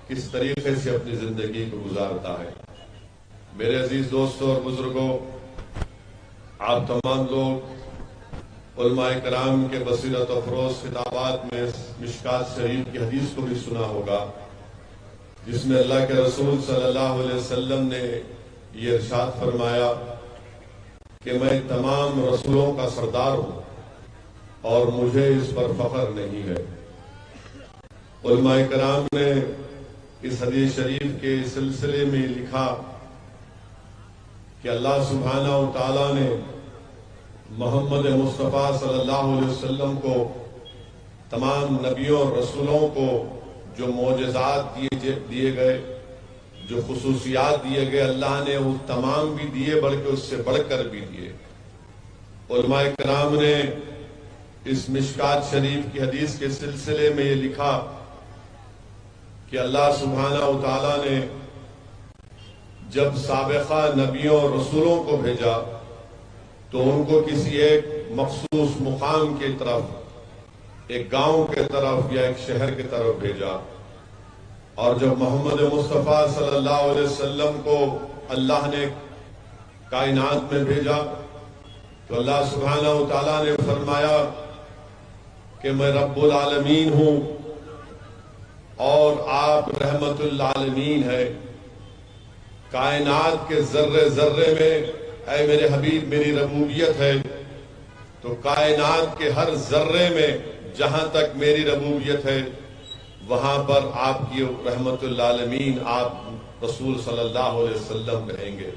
کس طریقے سے اپنی زندگی کو گزارتا ہے۔ میرے عزیز دوستوں اور بزرگوں، آپ تمام لوگ علماء کرام کے بصیرت افروز خطابات میں مشکات شریف کی حدیث کو بھی سنا ہوگا، جس میں اللہ کے رسول صلی اللہ علیہ وسلم نے یہ ارشاد فرمایا کہ میں تمام رسولوں کا سردار ہوں اور مجھے اس پر فخر نہیں ہے۔ علماء کرام نے اس حدیث شریف کے سلسلے میں لکھا کہ اللہ سبحانہ و تعالیٰ نے محمد مصطفیٰ صلی اللہ علیہ وسلم کو تمام نبیوں اور رسولوں کو جو معجزات دیے گئے، جو خصوصیات دیے گئے، اللہ نے وہ تمام بھی دیے، بلکہ اس سے بڑھ کر بھی دیے۔ علماء کرام نے اس مشکات شریف کی حدیث کے سلسلے میں یہ لکھا کہ اللہ سبحانہ و تعالیٰ نے جب سابقہ نبیوں اور رسولوں کو بھیجا تو ان کو کسی ایک مخصوص مقام کی طرف، ایک گاؤں کے طرف یا ایک شہر کی طرف بھیجا، اور جب محمد مصطفیٰ صلی اللہ علیہ وسلم کو اللہ نے کائنات میں بھیجا تو اللہ سبحانہ و تعالیٰ نے فرمایا کہ میں رب العالمین ہوں اور آپ رحمت للعالمین ہے۔ کائنات کے ذرے ذرے میں اے میرے حبیب میری ربوبیت ہے، تو کائنات کے ہر ذرے میں جہاں تک میری ربوبیت ہے وہاں پر آپ کی رحمت للعالمین، آپ رسول صلی اللہ علیہ وسلم رہیں گے۔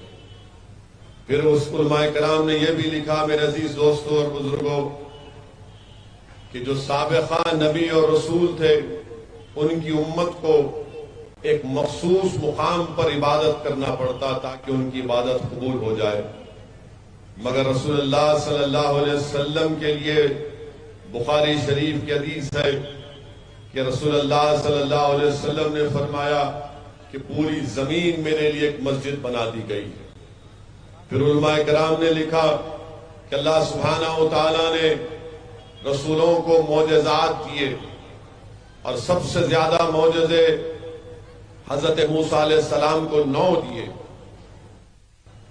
پھر اس علماء کرام نے یہ بھی لکھا میرے عزیز دوستوں اور بزرگوں کہ جو سابقہ نبی اور رسول تھے ان کی امت کو ایک مخصوص مقام پر عبادت کرنا پڑتا تاکہ ان کی عبادت قبول ہو جائے، مگر رسول اللہ صلی اللہ علیہ وسلم کے لیے بخاری شریف کی حدیث ہے کہ رسول اللہ صلی اللہ علیہ وسلم نے فرمایا کہ پوری زمین میرے لیے ایک مسجد بنا دی گئی ہے۔ پھر علماء کرام نے لکھا کہ اللہ سبحانہ و تعالیٰ نے رسولوں کو معجزات دیے، اور سب سے زیادہ معجزے حضرت موسیٰ علیہ السلام کو 9 دیے،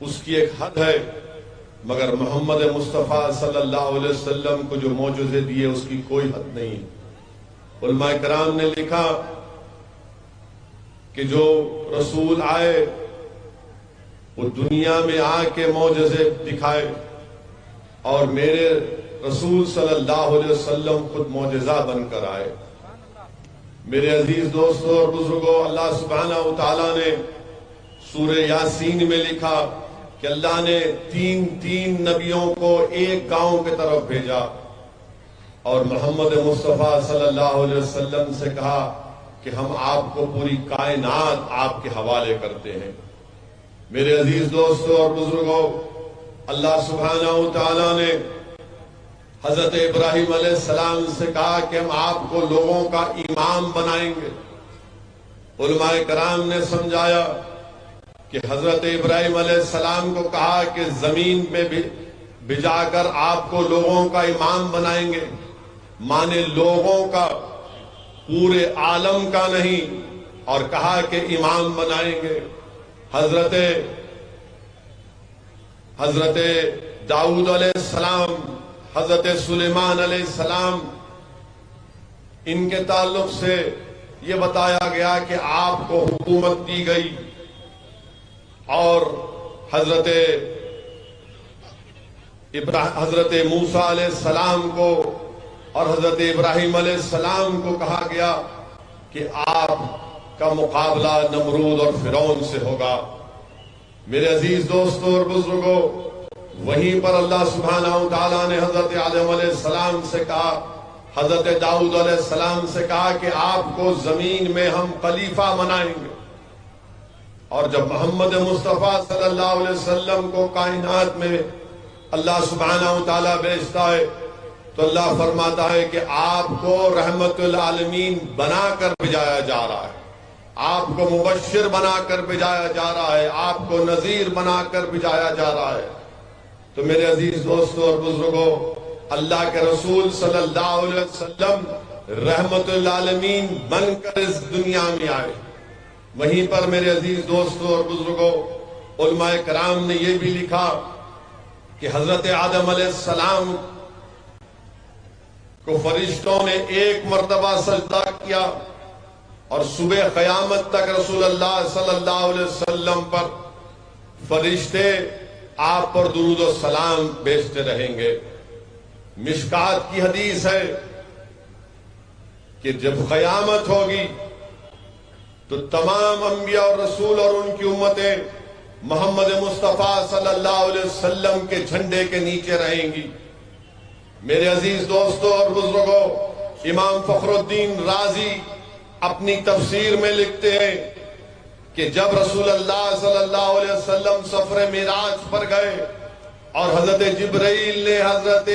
اس کی ایک حد ہے، مگر محمد مصطفیٰ صلی اللہ علیہ وسلم کو جو معجزے دیے اس کی کوئی حد نہیں۔ علماء کرام نے لکھا کہ جو رسول آئے وہ دنیا میں آ کے معجزے دکھائے، اور میرے رسول صلی اللہ علیہ وسلم خود معجزہ بن کر آئے۔ میرے عزیز دوستوں اور بزرگوں، اللہ سبحانہ و تعالیٰ نے سورہ یاسین میں لکھا کہ اللہ نے تین نبیوں کو ایک گاؤں کی طرف بھیجا، اور محمد مصطفیٰ صلی اللہ علیہ وسلم سے کہا کہ ہم آپ کو پوری کائنات آپ کے حوالے کرتے ہیں۔ میرے عزیز دوستوں اور بزرگوں، اللہ سبحانہ و تعالیٰ نے حضرت ابراہیم علیہ السلام سے کہا کہ ہم آپ کو لوگوں کا امام بنائیں گے۔ علماء کرام نے سمجھایا کہ حضرت ابراہیم علیہ السلام کو کہا کہ زمین پہ بھجا کر آپ کو لوگوں کا امام بنائیں گے، مانے لوگوں کا، پورے عالم کا نہیں، اور کہا کہ امام بنائیں گے۔ حضرت داؤد علیہ السلام، حضرت سلیمان علیہ السلام، ان کے تعلق سے یہ بتایا گیا کہ آپ کو حکومت دی گئی، اور حضرت موسیٰ علیہ السلام کو اور حضرت ابراہیم علیہ السلام کو کہا گیا کہ آپ کا مقابلہ نمرود اور فرعون سے ہوگا۔ میرے عزیز دوستوں اور بزرگوں، وہیں پر اللہ سبحانہ و تعالیٰ نے حضرت آدم علیہ السلام سے کہا، حضرت داؤد علیہ السلام سے کہا کہ آپ کو زمین میں ہم خلیفہ بنائیں گے۔ اور جب محمد مصطفیٰ صلی اللہ علیہ وسلم کو کائنات میں اللہ سبحانہ و تعالیٰ بھیجتا ہے تو اللہ فرماتا ہے کہ آپ کو رحمت للعالمین بنا کر بھیجایا جا رہا ہے، آپ کو مبشر بنا کر بھیجایا جا رہا ہے، آپ کو نذیر بنا کر بھیجایا جا رہا ہے۔ تو میرے عزیز دوستوں اور بزرگوں، اللہ کے رسول صلی اللہ علیہ وسلم رحمت للعالمین بن کر اس دنیا میں آئے، وہیں پر میرے عزیز دوستوں اور بزرگوں، علماء کرام نے یہ بھی لکھا کہ حضرت آدم علیہ السلام کو فرشتوں نے ایک مرتبہ سجدہ کیا اور صبح قیامت تک رسول اللہ صلی اللہ علیہ وسلم پر فرشتے آپ پر درود و سلام بھیجتے رہیں گے۔ مشکات کی حدیث ہے کہ جب قیامت ہوگی تو تمام انبیاء اور رسول اور ان کی امتیں محمد مصطفیٰ صلی اللہ علیہ وسلم کے جھنڈے کے نیچے رہیں گی۔ میرے عزیز دوستوں اور بزرگوں، امام فخر الدین رازی اپنی تفسیر میں لکھتے ہیں کہ جب رسول اللہ صلی اللہ علیہ وسلم سفر معراج پر گئے اور حضرت جبرائیل نے حضرت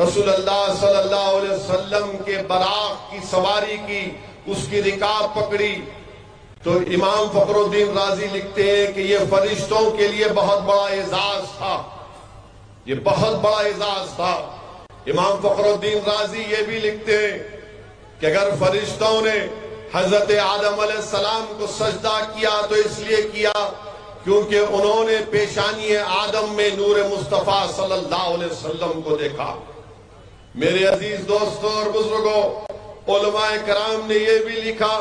رسول اللہ صلی اللہ علیہ وسلم کے براق کی سواری کی، اس کی رکاب پکڑی، تو امام فخر الدین رازی لکھتے ہیں کہ یہ فرشتوں کے لیے بہت بڑا اعزاز تھا، یہ بہت بڑا اعزاز تھا۔ امام فخر الدین رازی یہ بھی لکھتے ہیں کہ اگر فرشتوں نے حضرت آدم علیہ السلام کو سجدہ کیا تو اس لیے کیا کیونکہ انہوں نے پیشانی آدم میں نور مصطفیٰ صلی اللہ علیہ وسلم کو دیکھا۔ میرے عزیز دوستوں اور بزرگوں، علماء کرام نے یہ بھی لکھا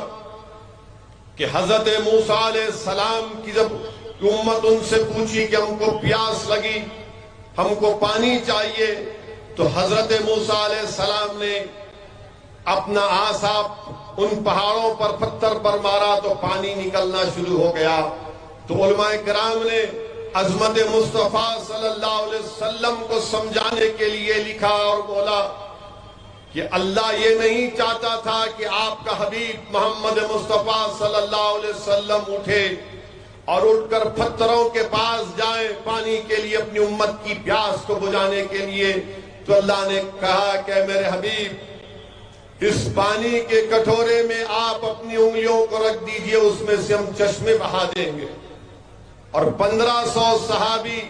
کہ حضرت موسیٰ علیہ السلام کی جب امت ان سے پوچھی کہ ہم کو پیاس لگی، ہم کو پانی چاہیے، تو حضرت موسیٰ علیہ السلام نے اپنا عصا ان پہاڑوں پر پتھر پر مارا تو پانی نکلنا شروع ہو گیا۔ تو علماء کرام نے عظمت مصطفیٰ صلی اللہ علیہ وسلم کو سمجھانے کے لیے لکھا اور بولا کہ اللہ یہ نہیں چاہتا تھا کہ آپ کا حبیب محمد مصطفیٰ صلی اللہ علیہ وسلم اٹھے اور اٹھ کر پتھروں کے پاس جائیں پانی کے لیے، اپنی امت کی پیاس کو بجھانے کے لیے۔ تو اللہ نے کہا کہ میرے حبیب، اس پانی کے کٹورے میں آپ اپنی انگلیوں کو رکھ دیجئے، اس میں سے ہم چشمے بہا دیں گے۔ اور 1500 صحابی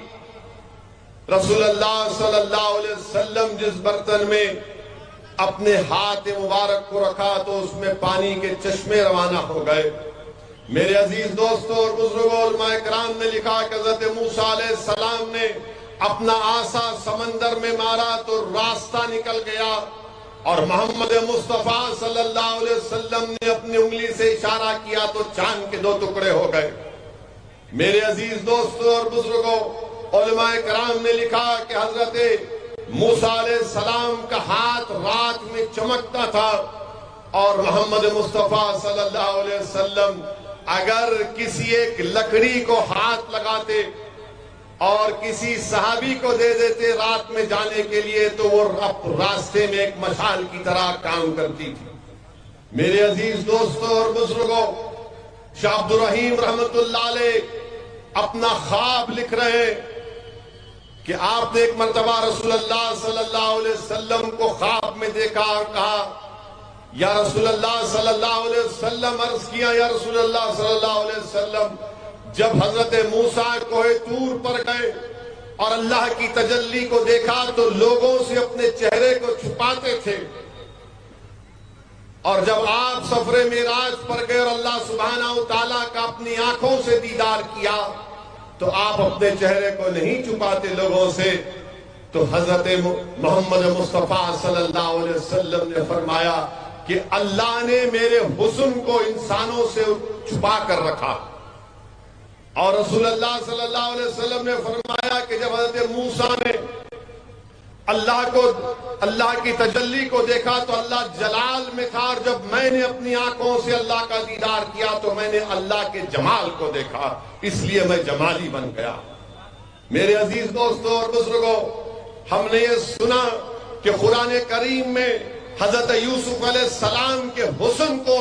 رسول اللہ صلی اللہ علیہ وسلم جس برتن میں اپنے ہاتھ مبارک کو رکھا تو اس میں پانی کے چشمے روانہ ہو گئے۔ میرے عزیز دوستوں اور بزرگوں، علماء کرام نے لکھا کہ حضرت موسیٰ علیہ السلام نے اپنا عصا سمندر میں مارا تو راستہ نکل گیا، اور محمد مصطفیٰ صلی اللہ علیہ وسلم نے اپنی انگلی سے اشارہ کیا تو چاند کے 2 ٹکڑے ہو گئے۔ میرے عزیز دوستوں اور بزرگوں، علماء کرام نے لکھا کہ حضرت موسیٰ علیہ السلام کا ہاتھ رات میں چمکتا تھا، اور محمد مصطفیٰ صلی اللہ علیہ وسلم اگر کسی ایک لکڑی کو ہاتھ لگاتے اور کسی صحابی کو دے دیتے رات میں جانے کے لیے تو وہ راستے میں ایک مشال کی طرح کام کرتی تھی۔ میرے عزیز دوستوں اور بزرگوں، شاہ عبد الرحیم رحمت اللہ علیہ اپنا خواب لکھ رہے ہیں کہ آپ نے ایک مرتبہ رسول اللہ صلی اللہ علیہ وسلم کو خواب میں دیکھا اور کہا، یا رسول اللہ صلی اللہ علیہ وسلم، عرض کیا یا رسول اللہ صلی اللہ علیہ وسلم، جب حضرت موسیٰ کوہ طور پر گئے اور اللہ کی تجلی کو دیکھا تو لوگوں سے اپنے چہرے کو چھپاتے تھے، اور جب آپ سفر معراج پر گئے اور اللہ سبحانہ و تعالیٰ کا اپنی آنکھوں سے دیدار کیا تو آپ اپنے چہرے کو نہیں چھپاتے لوگوں سے۔ تو حضرت محمد مصطفیٰ صلی اللہ علیہ وسلم نے فرمایا کہ اللہ نے میرے حسن کو انسانوں سے چھپا کر رکھا، اور رسول اللہ صلی اللہ علیہ وسلم نے فرمایا کہ جب حضرت موسیٰ نے اللہ کی تجلی کو دیکھا تو اللہ جلال میں تھا، اور جب میں نے اپنی آنکھوں سے اللہ کا دیدار کیا تو میں نے اللہ کے جمال کو دیکھا، اس لیے میں جمالی بن گیا۔ میرے عزیز دوستوں اور بزرگوں، ہم نے یہ سنا کہ قرآن کریم میں حضرت یوسف علیہ السلام کے حسن کو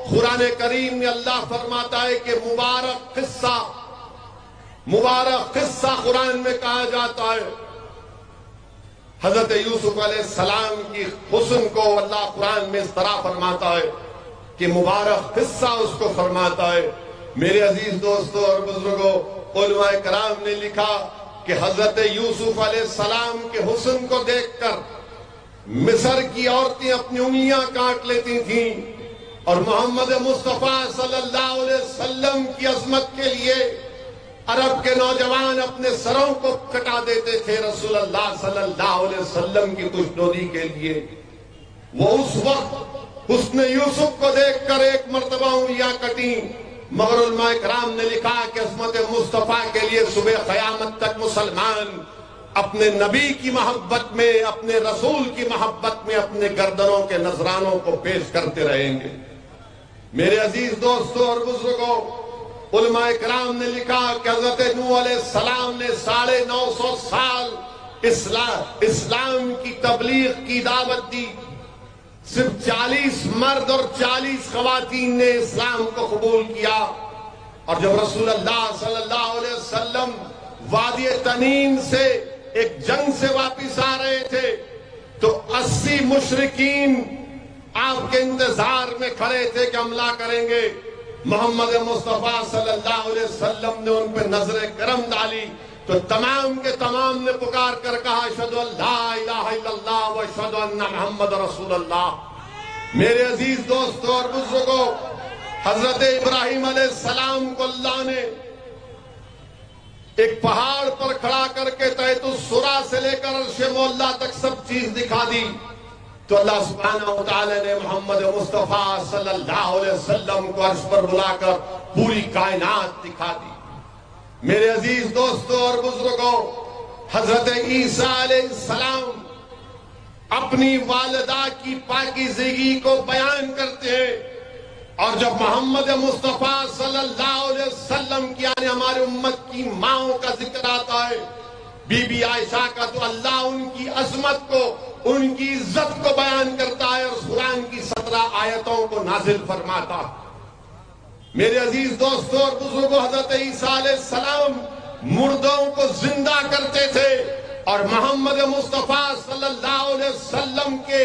قرآن کریم میں اللہ فرماتا ہے کہ مبارک قصہ قرآن میں کہا جاتا ہے۔ حضرت یوسف علیہ السلام کی حسن کو اللہ قرآن میں اس طرح فرماتا ہے کہ مبارک قصہ اس کو فرماتا ہے۔ میرے عزیز دوستوں اور بزرگوں، علماء کرام نے لکھا کہ حضرت یوسف علیہ السلام کے حسن کو دیکھ کر مصر کی عورتیں اپنی انگلیاں کاٹ لیتی تھیں، اور محمد مصطفیٰ صلی اللہ عرب کے نوجوان اپنے سروں کو کٹا دیتے تھے رسول اللہ صلی اللہ علیہ وسلم کی خوشنودی کے لیے۔ وہ اس وقت حسن یوسف کو دیکھ کر ایک مرتبہ انگلیاں کٹیں، مگر علماء کرام نے لکھا کہ عظمت مصطفیٰ کے لیے صبح قیامت تک مسلمان اپنے نبی کی محبت میں، اپنے رسول کی محبت میں اپنے گردنوں کے نذرانوں کو پیش کرتے رہیں گے۔ میرے عزیز دوستوں اور بزرگوں، علماء کرام نے لکھا کہ حضرت نوح علیہ السلام نے 950 سال اسلام کی تبلیغ کی دعوت دی۔ صرف 40 مرد اور 40 خواتین نے اسلام کو قبول کیا، اور جب رسول اللہ صلی اللہ علیہ وسلم وادی تنین سے ایک جنگ سے واپس آ رہے تھے تو 80 مشرکین آپ کے انتظار میں کھڑے تھے کہ حملہ کریں گے۔ محمد مصطفیٰ صلی اللہ علیہ وسلم نے ان پہ نظر کرم ڈالی تو تمام کے تمام نے پکار کر کہا اشہدو ان لا الہ الا اللہ و اشہدو ان محمد رسول اللہ۔ میرے عزیز دوستوں اور بزرگوں، حضرت ابراہیم علیہ السلام کو اللہ نے ایک پہاڑ پر کھڑا کر کے تحت السرا سے لے کر عرش مولا تک سب چیز دکھا دی، تو اللہ سبحانہ وتعالی نے محمد مصطفیٰ صلی اللہ علیہ وسلم کو عرش پر بلا کر پوری کائنات دکھا دی۔ میرے عزیز دوستوں اور بزرگوں، حضرت عیسیٰ علیہ السلام اپنی والدہ کی پاکیزگی کو بیان کرتے ہیں، اور جب محمد مصطفیٰ صلی اللہ علیہ وسلم کی یعنی ہماری امت کی ماؤں کا ذکر آتا ہے، بی بی عائشہ کا، تو اللہ ان کی عظمت کو، ان کی عزت کو بیان کرتا ہے اور قرآن کی 17 آیتوں کو نازل فرماتا۔ میرے عزیز دوستوں اور بزرگوں، حضرت عیسیٰ علیہ السلام مردوں کو زندہ کرتے تھے، اور محمد مصطفیٰ صلی اللہ علیہ وسلم کے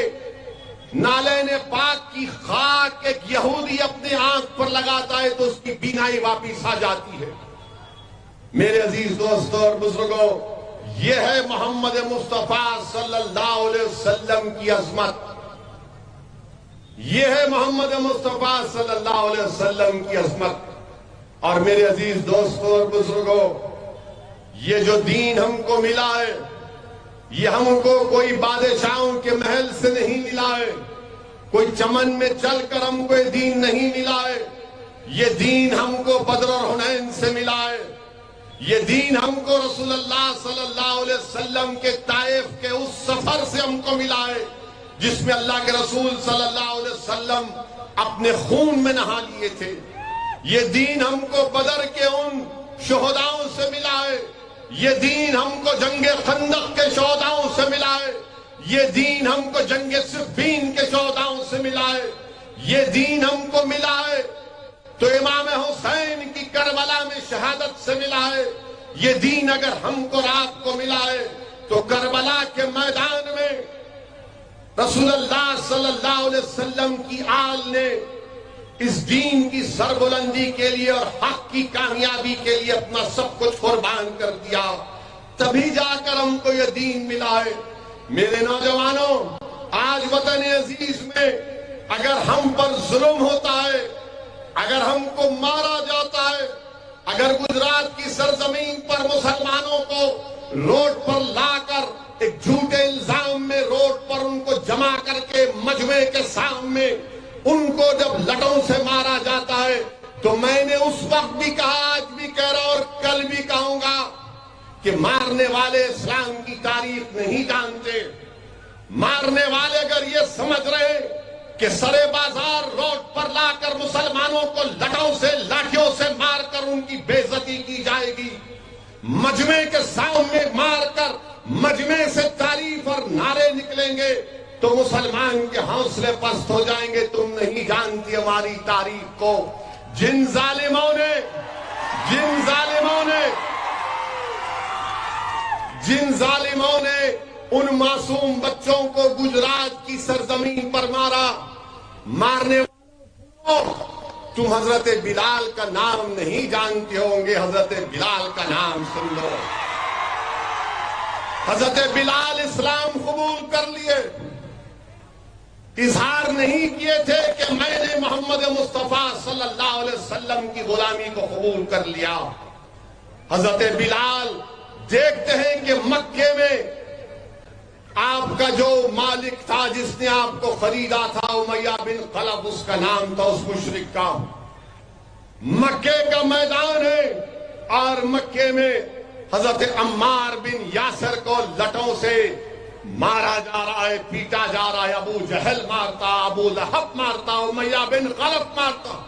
نالین پاک کی خاک ایک یہودی اپنے آنکھ پر لگاتا ہے تو اس کی بینائی واپس آ جاتی ہے۔ میرے عزیز دوستوں اور بزرگوں، یہ ہے محمد مصطفیٰ صلی اللہ علیہ وسلم کی عظمت، یہ ہے محمد مصطفیٰ صلی اللہ علیہ وسلم کی عظمت۔ اور میرے عزیز دوستوں اور بزرگوں، یہ جو دین ہم کو ملا ہے، یہ ہم کو کوئی بادشاہوں کے محل سے نہیں ملا ہے، کوئی چمن میں چل کر ہم کو یہ دین نہیں ملا ہے، یہ دین ہم کو بدر اور حنین سے ملا ہے، یہ دین ہم کو رسول اللہ صلی اللہ علیہ وسلم کے طائف کے اس سفر سے ہم کو ملا ہے جس میں اللہ کے رسول صلی اللہ علیہ وسلم اپنے خون میں نہا لیے تھے۔ یہ دین ہم کو بدر کے ان شہداؤں سے ملا ہے، یہ دین ہم کو جنگ خندق کے شہداؤں سے ملا ہے، یہ دین ہم کو جنگ صفین کے شہداؤں سے ملا ہے، یہ دین ہم کو ملا ہے تو امام حسین کی کربلا میں شہادت سے ملا ہے، یہ دین اگر ہم کو رات کو ملا ہے تو کربلا کے میدان میں رسول اللہ صلی اللہ علیہ وسلم کی آل نے اس دین کی سربلندی کے لیے اور حق کی کامیابی کے لیے اپنا سب کچھ قربان کر دیا، تبھی جا کر ہم کو یہ دین ملا ہے۔ میرے نوجوانوں، آج وطن عزیز میں اگر ہم پر ظلم ہوتا ہے، اگر ہم کو مارا جاتا ہے، اگر گجرات کی سرزمین پر مسلمانوں کو روڈ پر لا کر ایک جھوٹے الزام میں روڈ پر ان کو جمع کر کے مجمع کے سامنے ان کو جب لٹوں سے مارا جاتا ہے تو میں نے اس وقت بھی کہا، آج بھی کہہ رہا اور کل بھی کہوں گا کہ مارنے والے اسلام کی تاریخ نہیں جانتے۔ مارنے والے اگر یہ سمجھ رہے کہ سرے بازار روڈ پر لا کر مسلمانوں کو لٹوں سے لاٹھیوں سے مار کر ان کی بے عزتی کی جائے گی، مجمع کے سامنے مار کر مجمع سے تعریف اور نعرے نکلیں گے تو مسلمان کے حوصلے پست ہو جائیں گے۔ تم نہیں جانتی ہماری تاریخ کو۔ جن ظالموں نے ان معصوم بچوں کو گجرات کی سرزمین پر مارا، مارنے والوں، تم حضرت بلال کا نام نہیں جانتے ہوں گے، حضرت بلال کا نام سن لو۔ حضرت بلال اسلام قبول کر لیے، اظہار نہیں کیے تھے کہ میں نے محمد مصطفیٰ صلی اللہ علیہ وسلم کی غلامی کو قبول کر لیا۔ حضرت بلال دیکھتے ہیں کہ مکے میں آپ کا جو مالک تھا جس نے آپ کو خریدا تھا امیہ بن خلف اس کا نام تھا اس مشرک کا. مکے کا میدان ہے اور مکے میں حضرت عمار بن یاسر کو لٹوں سے مارا جا رہا ہے, پیٹا جا رہا ہے. ابو جہل مارتا, ابو لہب مارتا, امیہ بن خلف مارتا.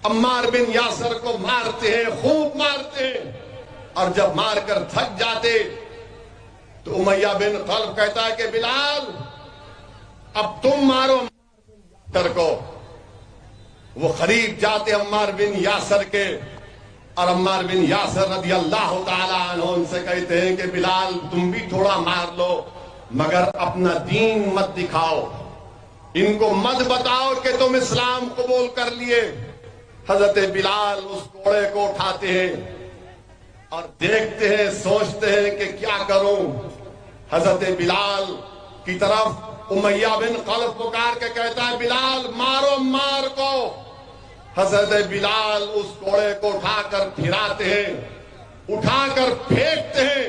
عمار بن یاسر کو مارتے ہیں, خوب مارتے ہیں, اور جب مار کر تھک جاتے تو امیہ بن خلف کہتا ہے کہ بلال اب تم مارو عمار بن یاسر کو. وہ قریب جاتے عمار بن یاسر کے, اور عمار بن یاسر رضی اللہ تعالیٰ عنہ ان سے کہتے ہیں کہ بلال تم بھی تھوڑا مار لو, مگر اپنا دین مت دکھاؤ, ان کو مت بتاؤ کہ تم اسلام قبول کر لیے. حضرت بلال اس گھوڑے کو اٹھاتے ہیں اور دیکھتے ہیں, سوچتے ہیں کہ کیا کروں. حضرت بلال کی طرف امیہ بن خلف پکار کے کہتا ہے بلال مارو عمار کو. حضرت بلال اس گھوڑے کو اٹھا کر پھراتے ہیں, اٹھا کر پھینکتے ہیں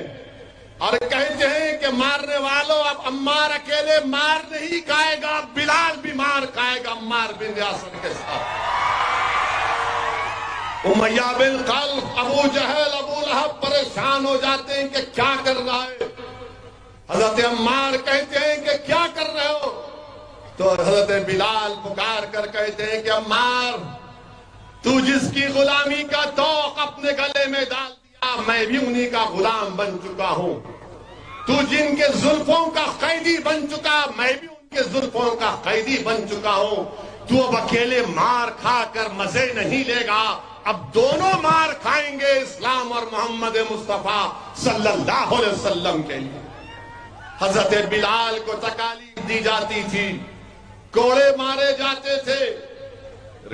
اور کہتے ہیں کہ مارنے والوں اب عمار اکیلے مار نہیں کھائے گا, بلال بھی مار کھائے گا عمار بن یاسر کے ساتھ. امیہ بن خلف, ابو جہل, ابو لہب پریشان ہو جاتے ہیں کہ کیا کر رہا ہے. حضرت عمار کہتے ہیں کہ کیا کر رہے ہو, تو حضرت بلال پکار کر کہتے ہیں کہ عمار تو جس کی غلامی کا توق اپنے گلے میں ڈال دیا میں بھی انہی کا غلام بن چکا ہوں. تو جن کے زلفوں کا قیدی بن چکا میں بھی ان کے زلفوں کا قیدی بن چکا ہوں. تو اب اکیلے مار کھا کر مزے نہیں لے گا, اب دونوں مار کھائیں گے اسلام اور محمد مصطفیٰ صلی اللہ علیہ وسلم کے لیے. حضرت بلال کو تکالیف دی جاتی تھی, کوڑے مارے جاتے تھے,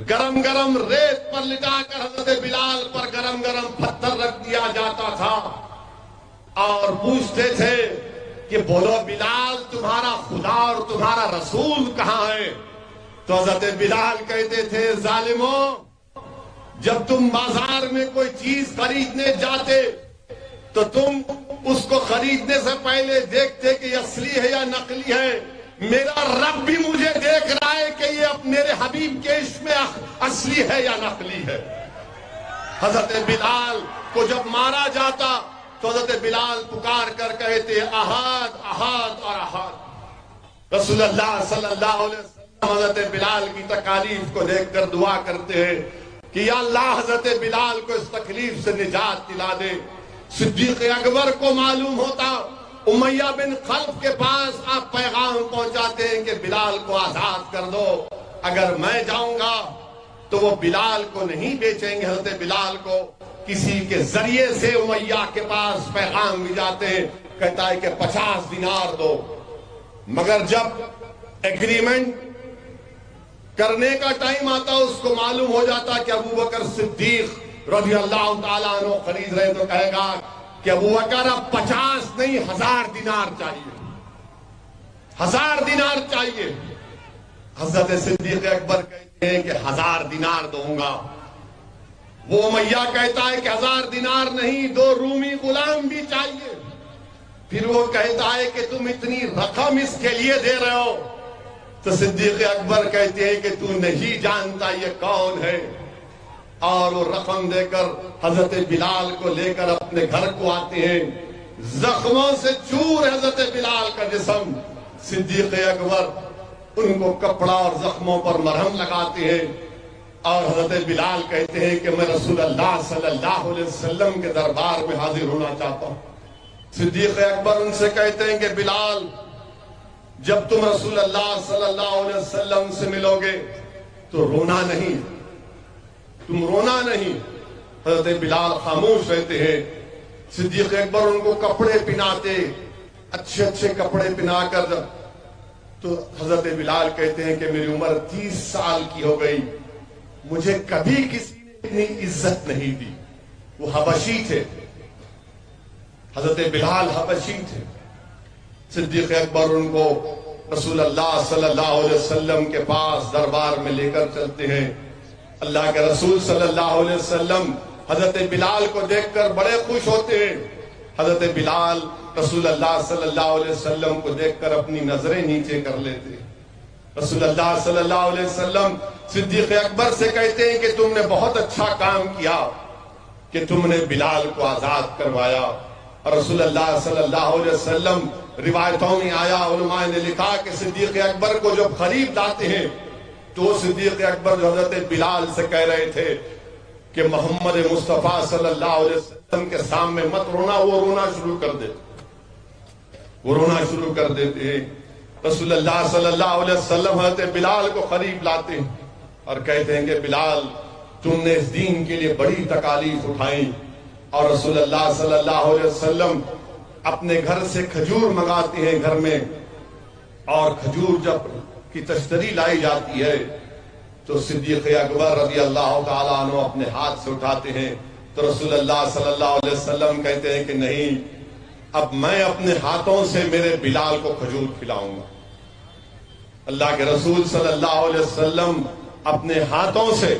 گرم گرم ریت پر لٹا کر حضرت بلال پر گرم گرم پتھر رکھ دیا جاتا تھا اور پوچھتے تھے کہ بولو بلال تمہارا خدا اور تمہارا رسول کہاں ہے. تو حضرت بلال کہتے تھے ظالموں جب تم بازار میں کوئی چیز خریدنے جاتے تو تم اس کو خریدنے سے پہلے دیکھتے کہ یہ اصلی ہے یا نقلی ہے. میرا رب بھی مجھے دیکھ رہا ہے کہ یہ اب میرے حبیب کے عشق میں اصلی ہے یا نقلی ہے. حضرت بلال کو جب مارا جاتا تو حضرت بلال پکار کر کہتے احد احد اور احد. رسول اللہ صلی اللہ علیہ وسلم حضرت بلال کی تکالیف کو دیکھ کر دعا کرتے ہیں کہ یا اللہ حضرت بلال کو اس تکلیف سے نجات دلا دے. صدیق اکبر کو معلوم ہوتا, امیہ بن خلف کے پاس آپ پیغام پہنچاتے ہیں کہ بلال کو آزاد کر دو, اگر میں جاؤں گا تو وہ بلال کو نہیں بیچیں گے. حضرت بلال کو کسی کے ذریعے سے امیہ کے پاس پیغام بھی جاتے ہیں, کہتا ہے کہ 50 دینار دو. مگر جب ایگریمنٹ کرنے کا ٹائم آتا اس کو معلوم ہو جاتا کہ ابو بکر صدیق رضی اللہ تعالیٰ عنہ خرید رہے, تو کہے گا کہ ابو بکر اب 50 نہیں 1000 دینار چاہیے, 1000 دینار چاہیے. حضرت صدیق اکبر کہتے ہیں کہ 1000 دینار دوں گا. وہ امیہ کہتا ہے کہ 1000 دینار نہیں 2 رومی غلام بھی چاہیے. پھر وہ کہتا ہے کہ تم اتنی رقم اس کے لیے دے رہے ہو. تو صدیق اکبر کہتے ہیں کہ تو نہیں جانتا یہ کون ہے, اور وہ رقم دے کر حضرت بلال کو لے کر اپنے گھر کو آتے ہیں. زخموں سے چور حضرت بلال کا جسم. صدیق اکبر ان کو کپڑا اور زخموں پر مرہم لگاتے ہیں اور حضرت بلال کہتے ہیں کہ میں رسول اللہ صلی اللہ علیہ وسلم کے دربار میں حاضر ہونا چاہتا ہوں. صدیق اکبر ان سے کہتے ہیں کہ بلال جب تم رسول اللہ صلی اللہ علیہ وسلم سے ملو گے تو رونا نہیں, تم رونا نہیں. حضرت بلال خاموش رہتے ہیں. صدیق اکبر ان کو کپڑے پہناتے, اچھے اچھے کپڑے پہنا کر, تو حضرت بلال کہتے ہیں کہ میری عمر 30 سال کی ہو گئی, مجھے کبھی کسی نے اتنی عزت نہیں دی. وہ حبشی تھے, حضرت بلال حبشی تھے. صدیق اکبر ان کو رسول اللہ صلی اللہ علیہ وسلم کے پاس دربار میں لے کر چلتے ہیں. اللہ کے رسول صلی اللہ علیہ وسلم حضرت بلال کو دیکھ کر بڑے خوش ہوتے ہیں. حضرت بلال رسول اللہ صلی اللہ علیہ وسلم کو دیکھ کر اپنی نظریں نیچے کر لیتے ہیں. رسول اللہ صلی اللہ علیہ وسلم صدیق اکبر سے کہتے ہیں کہ تم نے بہت اچھا کام کیا کہ تم نے بلال کو آزاد کروایا. اور رسول اللہ صلی اللہ علیہ وسلم روایتوں میں آیا، علماء نے لکھا کہ صدیق اکبر کو جب قریب لاتے ہیں تو صدیق اکبر جو حضرت بلال سے کہہ رہے تھے کہ محمد مصطفیٰ صلی اللہ علیہ وسلم کے سامنے مت رونا، وہ رونا شروع کر دیتے ہیں. رسول اللہ صلی اللہ علیہ وسلم حضرت بلال کو قریب لاتے ہیں اور کہتے ہیں کہ بلال تم نے اس دین کے لیے بڑی تکالیف اٹھائی. اور رسول اللہ صلی اللہ علیہ وسلم اپنے گھر سے کھجور منگاتے ہیں گھر میں، اور کھجور جب کی تشتری لائی جاتی ہے تو صدیق اکبر رضی اللہ تعالیٰ عنہ اپنے ہاتھ سے اٹھاتے ہیں تو رسول اللہ صلی اللہ علیہ وسلم کہتے ہیں کہ نہیں، اب میں اپنے ہاتھوں سے میرے بلال کو کھجور کھلاؤں گا. اللہ کے رسول صلی اللہ علیہ وسلم اپنے ہاتھوں سے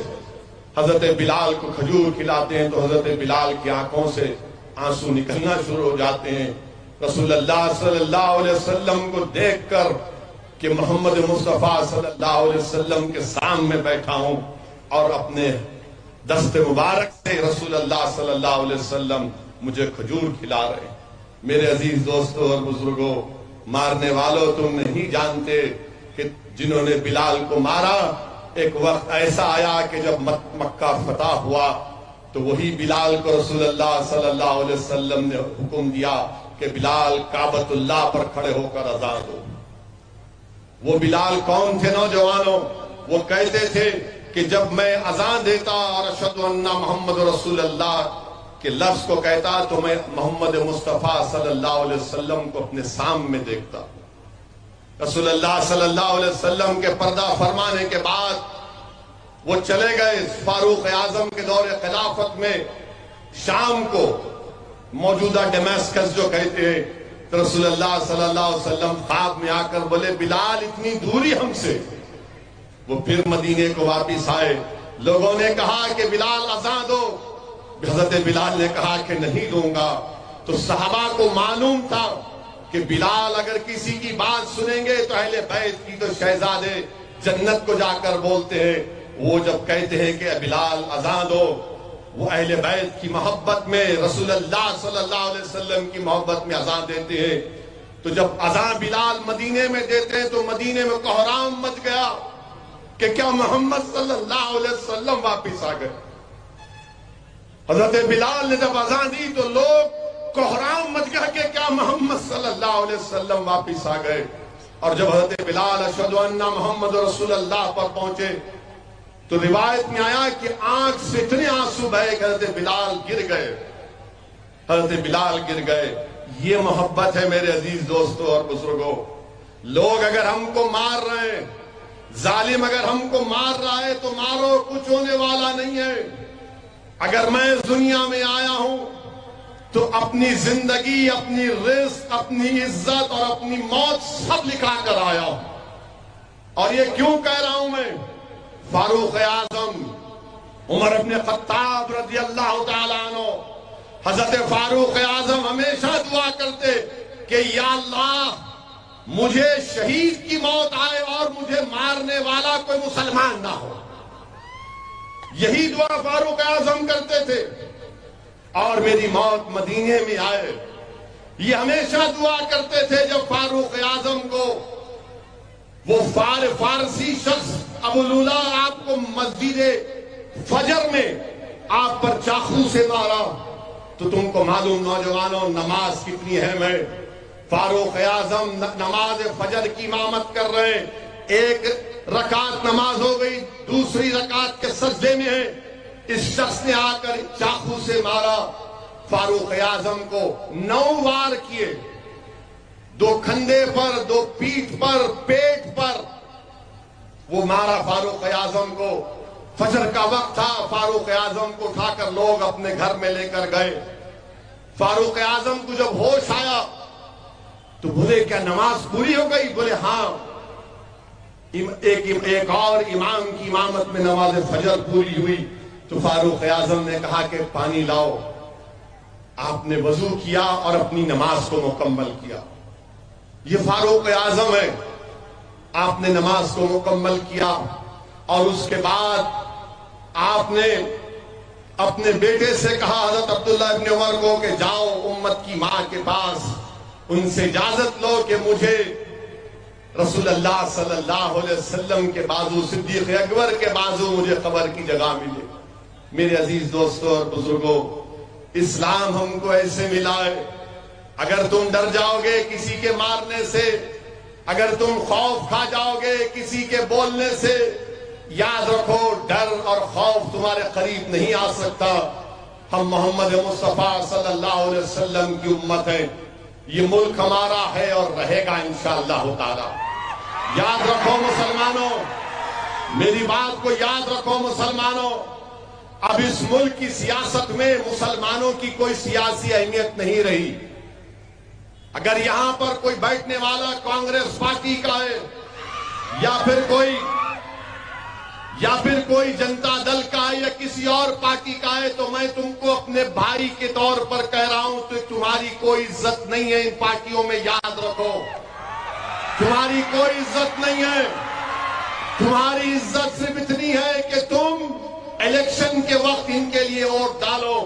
حضرت بلال کو کھجور کھلاتے ہیں تو حضرت بلال کی آنکھوں سے آنسو نکلنا شروع ہو جاتے ہیں. رسول اللہ صلی اللہ علیہ وسلم کو دیکھ کر کہ محمد مصطفیٰ صلی اللہ علیہ وسلم کے سامنے بیٹھا ہوں اور اپنے دست مبارک سے رسول اللہ صلی اللہ علیہ وسلم مجھے کھجور کھلا رہے ہیں. میرے عزیز دوستوں اور بزرگوں، مارنے والوں تم نہیں جانتے کہ جنہوں نے بلال کو مارا، ایک وقت ایسا آیا کہ جب مکہ فتح ہوا تو وہی بلال کو رسول اللہ صلی اللہ علیہ وسلم نے حکم دیا کہ بلال کعبۃ اللہ پر کھڑے ہو کر اذان دو. وہ بلال کون تھے نوجوانوں؟ وہ کہتے تھے کہ جب میں اذان دیتا اور اشہد ان محمد رسول اللہ کے لفظ کو کہتا تو میں محمد مصطفیٰ صلی اللہ علیہ وسلم کو اپنے سامنے دیکھتا. رسول اللہ صلی اللہ علیہ وسلم کے پردہ فرمانے کے بعد وہ چلے گئے فاروق اعظم کے دور خلافت میں شام کو، موجودہ ڈیماسکس جو کہتے ہیں. تو رسول اللہ صلی اللہ علیہ وسلم خواب میں آ کر بولے بلال اتنی دوری ہم سے. وہ پھر مدینے کو واپس آئے. لوگوں نے کہا کہ بلال اذان دو. حضرت بلال نے کہا کہ نہیں دوں گا. تو صحابہ کو معلوم تھا کہ بلال اگر کسی کی بات سنیں گے تو اہل بیت کی تو شہزادے جنت کو جا کر بولتے ہیں. وہ جب کہتے ہیں کہ بلال اذان دو، وہ اہل بیت کی محبت میں، رسول اللہ صلی اللہ علیہ وسلم کی محبت میں اذان دیتے ہیں. تو جب اذان بلال مدینے میں دیتے ہیں تو مدینے میں کوہرام مچ گیا کہ کیا محمد صلی اللہ علیہ وسلم واپس آ گئے. حضرت بلال نے جب اذان دی تو لوگ کوہرام مچ گیا کہ کیا محمد صلی اللہ علیہ وسلم واپس آ گئے. اور جب حضرت بلال اشہد ان محمد رسول اللہ پر پہنچے تو روایت میں آیا کہ آنکھ سے اتنے آنسو بہے کہ حضرت بلال گر گئے. یہ محبت ہے میرے عزیز دوستوں اور بزرگوں. لوگ اگر ہم کو مار رہے ہیں، ظالم اگر ہم کو مار رہا ہے تو مارو، کچھ ہونے والا نہیں ہے. اگر میں اس دنیا میں آیا ہوں تو اپنی زندگی، اپنی رزق، اپنی عزت اور اپنی موت سب لکھا کر آیا ہوں. اور یہ کیوں کہہ رہا ہوں میں؟ فاروق اعظم عمر ابن خطاب رضی اللہ تعالیٰ عنہ، حضرت فاروق اعظم ہمیشہ دعا کرتے کہ یا اللہ مجھے شہید کی موت آئے اور مجھے مارنے والا کوئی مسلمان نہ ہو. یہی دعا فاروق اعظم کرتے تھے. اور میری موت مدینے میں آئے، یہ ہمیشہ دعا کرتے تھے. جب فاروق اعظم کو وہ فارسی شخص ابو لولا آپ کو مسجد فجر میں آپ پر چاقو سے مارا تو تم کو معلوم نوجوانوں نماز کتنی اہم ہے. فاروق اعظم نماز فجر کی امامت کر رہے ہیں. ایک رکعت نماز ہو گئی، دوسری رکعت کے سجدے میں ہے. اس شخص نے آ کر چاقو سے مارا فاروق اعظم کو. 9 وار کیے، 2 کھندے پر، 2 پیٹھ پر، پیٹ پر وہ مارا فاروق اعظم کو. فجر کا وقت تھا. فاروق اعظم کو اٹھا کر لوگ اپنے گھر میں لے کر گئے. فاروق اعظم کو جب ہوش آیا تو بولے کیا نماز پوری ہو گئی؟ بولے ہاں. ایک اور امام کی امامت میں نماز فجر پوری ہوئی. تو فاروق اعظم نے کہا کہ پانی لاؤ. آپ نے وضو کیا اور اپنی نماز کو مکمل کیا. یہ فاروق اعظم ہے. آپ نے نماز کو مکمل کیا اور اس کے بعد آپ نے اپنے بیٹے سے کہا حضرت عبداللہ ابن عمر کو کہ جاؤ امت کی ماں کے پاس، ان سے اجازت لو کہ مجھے رسول اللہ صلی اللہ علیہ وسلم کے بازو، صدیق اکبر کے بازو مجھے قبر کی جگہ ملے. میرے عزیز دوستوں اور بزرگوں، اسلام ہم کو ایسے ملا ہے. اگر تم ڈر جاؤ گے کسی کے مارنے سے، اگر تم خوف کھا جاؤ گے کسی کے بولنے سے، یاد رکھو ڈر اور خوف تمہارے قریب نہیں آ سکتا. ہم محمد مصطفیٰ صلی اللہ علیہ وسلم کی امت ہیں. یہ ملک ہمارا ہے اور رہے گا انشاءاللہ تعالی. یاد رکھو مسلمانوں، میری بات کو یاد رکھو مسلمانوں. اب اس ملک کی سیاست میں مسلمانوں کی کوئی سیاسی اہمیت نہیں رہی. اگر یہاں پر کوئی بیٹھنے والا کانگریس پارٹی کا ہے یا پھر کوئی جنتا دل کا ہے یا کسی اور پارٹی کا ہے، تو میں تم کو اپنے بھائی کے طور پر کہہ رہا ہوں تو تمہاری کوئی عزت نہیں ہے ان پارٹیوں میں. یاد رکھو تمہاری کوئی عزت نہیں ہے. تمہاری عزت صرف اتنی ہے کہ تم الیکشن کے وقت ان کے لیے ووٹ ڈالو.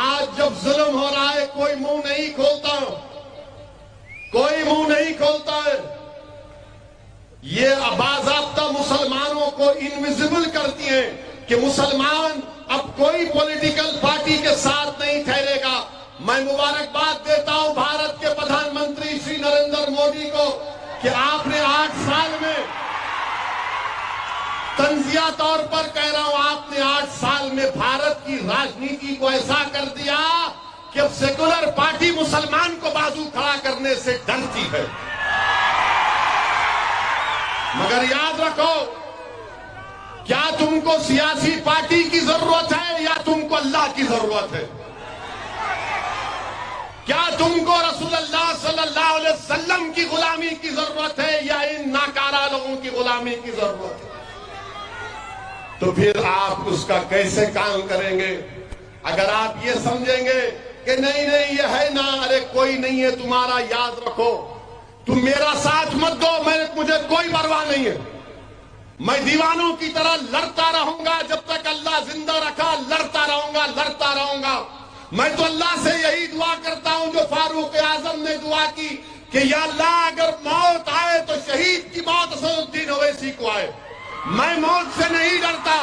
آج جب ظلم ہو رہا ہے کوئی منہ نہیں کھولتا، کوئی منہ نہیں کھولتا ہے. یہ باضابطہ مسلمانوں کو انویزیبل کرتی ہیں کہ مسلمان اب کوئی پولیٹیکل پارٹی کے ساتھ نہیں ٹھہرے گا. میں مبارکباد دیتا ہوں بھارت کے پردھان منتری شری نریندر مودی کو کہ آپ نے 8 سال میں، تنزیہ طور پر کہہ رہا ہوں، آپ نے 8 سال میں بھارت کی راجنیتی کو ایسا کر دیا کہ اب سیکولر پارٹی مسلمان کو بازو کھڑا کرنے سے ڈرتی ہے. مگر یاد رکھو، کیا تم کو سیاسی پارٹی کی ضرورت ہے یا تم کو اللہ کی ضرورت ہے؟ کیا تم کو رسول اللہ صلی اللہ علیہ وسلم کی غلامی کی ضرورت ہے یا ان ناکارہ لوگوں کی غلامی کی ضرورت ہے؟ تو پھر آپ اس کا کیسے کام کریں گے؟ اگر آپ یہ سمجھیں گے کہ نہیں یہ ہے نا، ارے کوئی نہیں ہے تمہارا، یاد رکھو تم میرا ساتھ مت دو، مجھے کوئی پرواہ نہیں ہے. میں دیوانوں کی طرح لڑتا رہوں گا جب تک اللہ زندہ رکھا، لڑتا رہوں گا. میں تو اللہ سے یہی دعا کرتا ہوں جو فاروق اعظم نے دعا کی کہ یا اللہ اگر موت آئے تو شہید کی موت اسد الدین اویسی کو آئے. میں موت سے نہیں ڈرتا،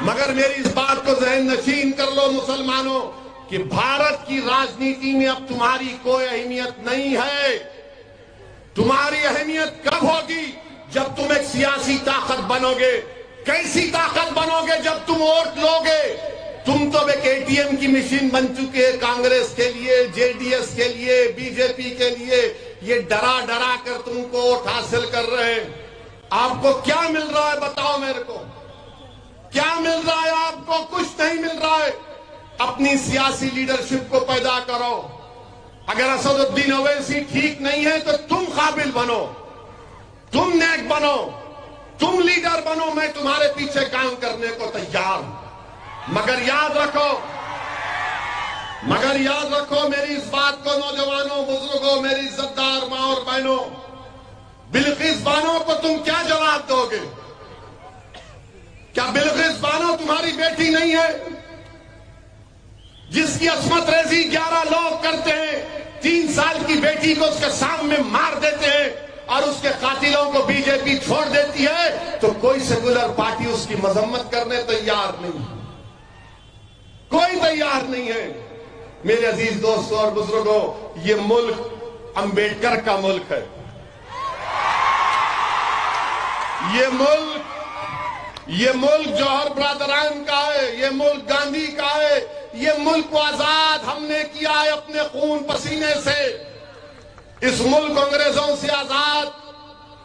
مگر میری اس بات کو ذہن نشین کر لو مسلمانوں کہ بھارت کی راجنیتی میں اب تمہاری کوئی اہمیت نہیں ہے. تمہاری اہمیت کب ہوگی؟ جب تم ایک سیاسی طاقت بنو گے. کیسی طاقت بنو گے؟ جب تم ووٹ لو گے. تم تو ایک اے ٹی ایم کی مشین بن چکے ہیں کانگریس کے لیے، جے ڈی ایس کے لیے، بی جے پی کے لیے. یہ ڈرا کر تم کو ووٹ حاصل کر رہے ہیں. آپ کو کیا مل رہا ہے بتاؤ میرے کو؟ کیا مل رہا ہے آپ کو؟ کچھ نہیں مل رہا ہے. اپنی سیاسی لیڈرشپ کو پیدا کرو. اگر اسد الدین اویسی ٹھیک نہیں ہے تو تم قابل بنو، تم نیک بنو، تم لیڈر بنو. میں تمہارے پیچھے کام کرنے کو تیار ہوں. مگر یاد رکھو میری اس بات کو، نوجوانوں، بزرگوں، میری عزت دار ماں اور بہنوں، بلقیس بانو کو تم کیا جواب دو گے؟ کیا بلقیس بانو تمہاری بیٹی نہیں ہے جس کی عصمت ریزی 11 لوگ کرتے ہیں؟ 3 سال کی بیٹی کو اس کے سامنے مار دیتے ہیں اور اس کے قاتلوں کو بی جے پی چھوڑ دیتی ہے تو کوئی سیکولر پارٹی اس کی مذمت کرنے تیار نہیں، کوئی تیار نہیں ہے. میرے عزیز دوستوں اور بزرگوں، یہ ملک امبیڈکر کا ملک ہے. یہ ملک جوہر برادران کا ہے، یہ ملک گاندھی کا ہے. یہ ملک کو آزاد ہم نے کیا ہے اپنے خون پسینے سے. اس ملک کو انگریزوں سے آزاد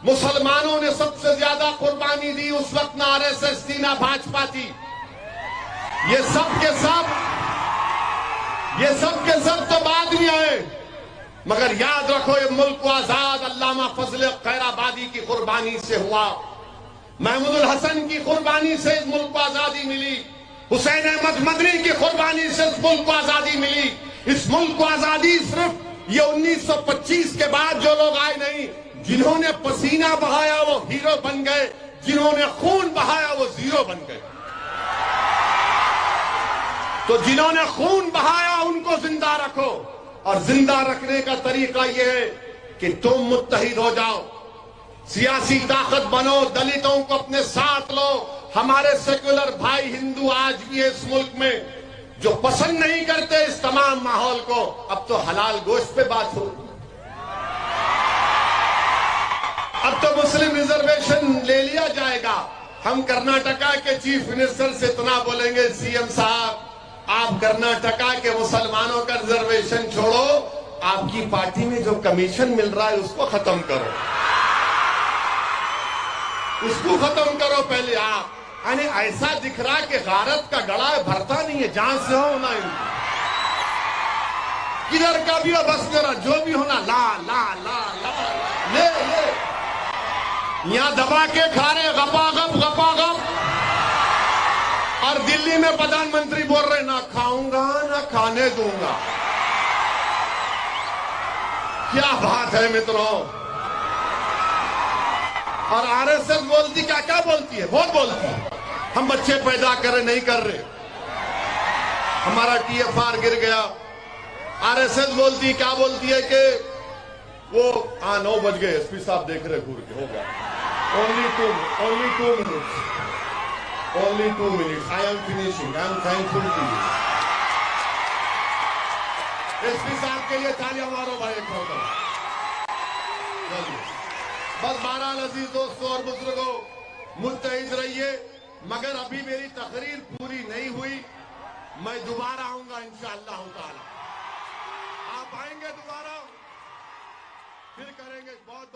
مسلمانوں نے سب سے زیادہ قربانی دی. اس وقت نہ آر ایس ایس تھی نہ بھاجپا تھی. یہ سب کے سب تو بعد میں آئے. مگر یاد رکھو یہ ملک کو آزاد علامہ فضل خیر آبادی کی قربانی سے ہوا. محمود الحسن کی قربانی سے اس ملک کو آزادی ملی، حسین احمد مدنی کی قربانی سے اس ملک کو آزادی ملی۔ اس ملک کو آزادی صرف یہ 1925 کے بعد جو لوگ آئے نہیں، جنہوں نے پسینہ بہایا وہ ہیرو بن گئے، جنہوں نے خون بہایا وہ زیرو بن گئے۔ تو جنہوں نے خون بہایا ان کو زندہ رکھو، اور زندہ رکھنے کا طریقہ یہ ہے کہ تم متحد ہو جاؤ، سیاسی طاقت بنو، دلتوں کو اپنے ساتھ لو۔ ہمارے سیکولر بھائی ہندو آج بھی اس ملک میں جو پسند نہیں کرتے اس تمام ماحول کو، اب تو حلال گوشت پہ بات ہو، اب تو مسلم ریزرویشن لے لیا جائے گا۔ ہم کرناٹکا کے چیف منسٹر سے اتنا بولیں گے، سی ایم صاحب آپ کرناٹکا کے مسلمانوں کا ریزرویشن چھوڑو، آپ کی پارٹی میں جو کمیشن مل رہا ہے اس کو ختم کرو، اس کو ختم کرو پہلے آپ۔ یعنی ایسا دکھ رہا کہ غارت کا گڑا بھرتا نہیں ہے، جان سے ہونا ہے، کدھر کا بھی ہو بس میرا جو بھی ہونا لا لا لا لا لے لے، یہاں دبا کے کھا رہے غپا غپ، اور دلی میں پردھان منتری بول رہے نہ کھاؤں گا نہ کھانے دوں گا۔ کیا بات ہے متروں! اور آر ایس ایس بولتی کیا بولتی ہے، بہت بولتی ہے، ہم بچے پیدا کر رہے نہیں کر رہے، ہمارا ٹی ایف آر گر گیا۔ آر ایس ایس بولتی کیا بولتی ہے کہ وہ 9 بج گئے، ایس پی صاحب دیکھ رہے گھور کے، ہو گیا، only 2 minutes I am finishing, I am thankful to you۔ S P صاحب کے لیے تالیاں مارو بھائی، ایک ہوگا بس۔ بہرحال عزیز دوستوں اور بزرگوں، متحد رہیے، مگر ابھی میری تقریر پوری نہیں ہوئی، میں دوبارہ آؤں گا انشاءاللہ تعالی۔ آپ آئیں گے دوبارہ، پھر کریں گے بہت